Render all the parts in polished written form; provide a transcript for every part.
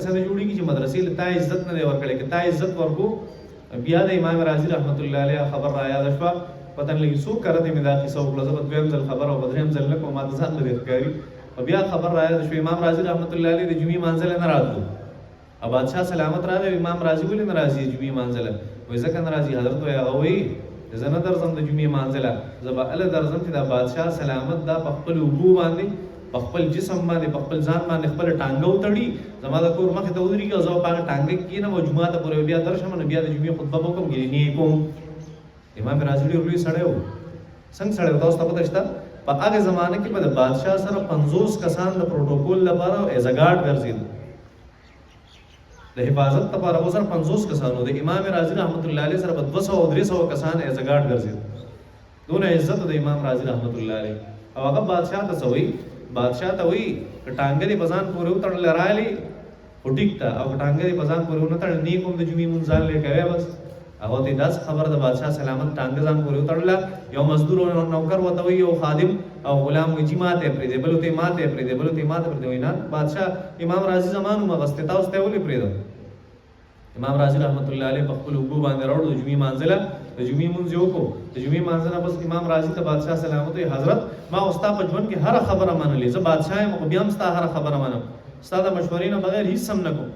مدرسه نه جوړیږي چې مدرسې له تا عزت نه دی ورکړی که تا عزت ورکو بیا د امام رازي رحمت الله علیه خبر را یاد شوه پته نه لګي څوک کرته مې دا قصه وکړه زه به دویم ځل خبره او به درېیم ځل نه کوم ما ته ځان لرې ښکاري او بیا خبر را یاد شوه امام رازي رحمت الله علیه د جمعې منځله نه راتلو او بادشاه سلامت راغی امام رازي ولې نه راځي جمعې منځله وایي ځکه نه راځي حضرت وایي هغه وایي زه نه درځم د جمعې منځله زه به هله درځم چې دا بادشاه سلامت دا په خپل اوږو باندې په خپل جسم باندې په خپل ځان باندې خپل ټانګه وتړي زما د کور مخې ته ودرېږي او زه به په هغه ټانګه کښېنم او جومات ته پورې بیا درشم نو بیا د جمعې خطبه به وکړم ګیلې کوم امام رازي ډېر لوی سړی و څنګه سړی و تاسو ته پته شته په هغه زمانه کې به د بادشاه سره 50 کسان د پروټوکول لپاره ایز ا ګارډ ګرځېدل د حفاظت لپاره و سره 50 کسانو د امام رازي رحمت الله علیه سره به 200 او 300 کسان ایز ا ګارډ ګرځېدل دونه عزت د امام رازي رحمت الله علیه او هغه بادشاه ته څه وایي بادشاہ ته وایي که ټانګه دې په ځان پورې وتړلی رالې خو ټیک ته او که ټانګه دې په ځان پورې ونه تړل نیک هم د جمعې مونځ ځان لرې کوی بس هغه ته داسې خبره د بادشاه سلامت ټانګه ځان پورې وتړله یو مزدور او نوکر ورته وایي یو خادم او غلام وایي چې ماته یې پرېږدې بل ورته یې ماته یې پرېږدې بل ورته یې ماته پرېږدې وایي نه بادشاه امام رازي زمان ومغستې تاسو ته یې ولې پرېږدم امام رازي رحمت الله علیه په خپل اوږو باندې راوړو د جمعې منځله د جمعې مونځ یې وکړو د جمعې مانځه نه بس امام رازي ته بادشاه سلامت وایي حضرت ما خو ستا په ژوند کې هره خبره منلې زه بادشاه یم خو بیا هم ستا هره خبره منم ستا د مشورې نه بغیر هېڅ هم نه کوم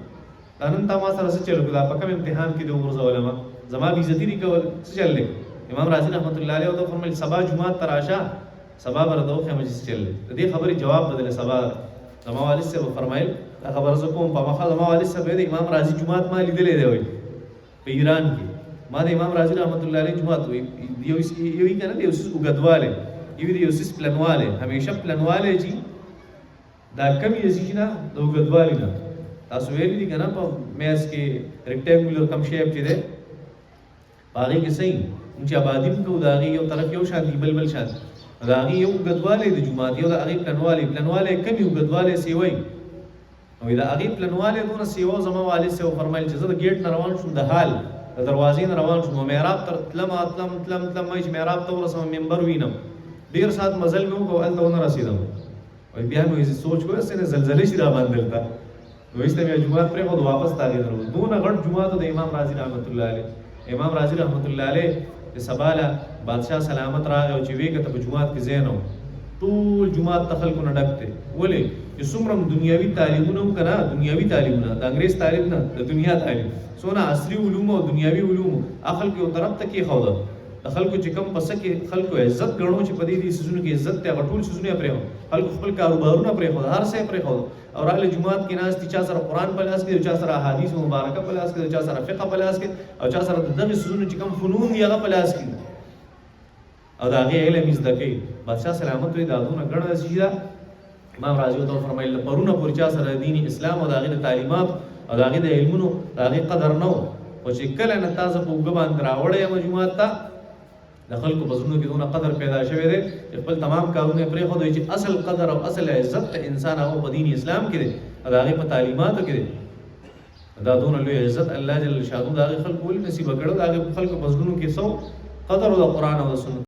دا نن تا ما سره څه چل وکړو دا په کوم امتحان کې دې وغورځولم زما بېعزتي دې کول څه چل دی امام رازي رحمت الله علیه ورته وفرمیل سبا جومات ته راشه سبا به راته وښیم چې څه چل دی د دې خبرې جواب به درله سبا زما والد صاحب وفرمیل دا خبره زه کوم په مخه زما والد صاحب وایي د امام رازي جومات ما لیدلی دی وایي په ایران کې ما د امام رازي رحمت الله علیه جومات وایي یو یې که نه د یو څیز اوږدوالی یو د یو څیز پلنوالی همیشه پلنوالی چې دا کم یې چې نه د اوږدوالي نه تاسو ویلي دي که نه په میز کې ریکټینګولر کم شیپ چې دی په هغې کې صحیح موږ چې آبادي هم کوو د هغې یو طرف یو شان دي بل شان د هغې یو اوږدوالی د جومات یو د هغې پلنوالی کمې اوږدوالی سیوی او د هغې پلنوالی دونه سیوه زما والد صاحب وفرمیل چې زه د ګیټ نه روان شوم د حال د دروازې نه روان شوم محراب ته تلم وایي چې محراب ته ورسم منبر وینم ډېر ساعت مزل مې وکړو هلته ونه رسېدم وایي بیا مې وایي سوچ کوی هسې نه زلزلې شي راباندې دلته وایي ایسته مې جومات پرېښود واپس ته هغې ته راغلو دونه غټ جومات د امام رازي رحمت الله علیه امام رازي رحمت الله علیه د سبا له بادشاه سلامت راغی او چې ویې کته په جومات کې ځای نه و ټول جومات ته خلکو نه ډک دی ولې چې څومره دنیاوي تعلیمونه هم که نه دنیاوي تعلیمونه د انګریز تعلیم نه د دنیا تعلیم څونه عصري علومو او دنیاوي علومو هغه خلکو یو طرف ته کېښوده د خلکو چې کوم پسه کې خلکو عزت ګڼو چې په دې څیزونو کې عزت دی هغه ټول څیزونه یې پرېښود خلکو خپل کاروبارونه پرېښود هر څه یې پرېښود او راغله جومات کې ناست دي چا سره قرآن په لاس کې دی چا سره احادیث مبارکه په لاس کې دی چا سره فقه په لاس کې او چا سره د دغې څیزونو چې کوم فنون دي هغه په لاس کې او د هغې علم یې زده کوي بادشاه سلامت وایي دا دونه ګڼه شي ده امام رازي ورته وفرمیل پرونه پورې چا سره د دین اسلام او د هغې د تعلیمات او د هغې د علمونو د هغې قدر نه و خو چې کله نه تا زه په اوږه باندې راوړی یم جومات ته د خلکو په زړونو کې دونه قدر پیدا شوی دی چې خپل تمام کارونه یې پرېښودی چې اصل قدر او اصل عزت د انسان هغه په دین اسلام کې دی او د هغې په تعلیماتو کې دی دا دونه لوی عزت الله جل شانو د هغې خلکو ولې نصیبه کړو د هغې خلکو په زړونو کې څو قدر او د قرآن او د سنت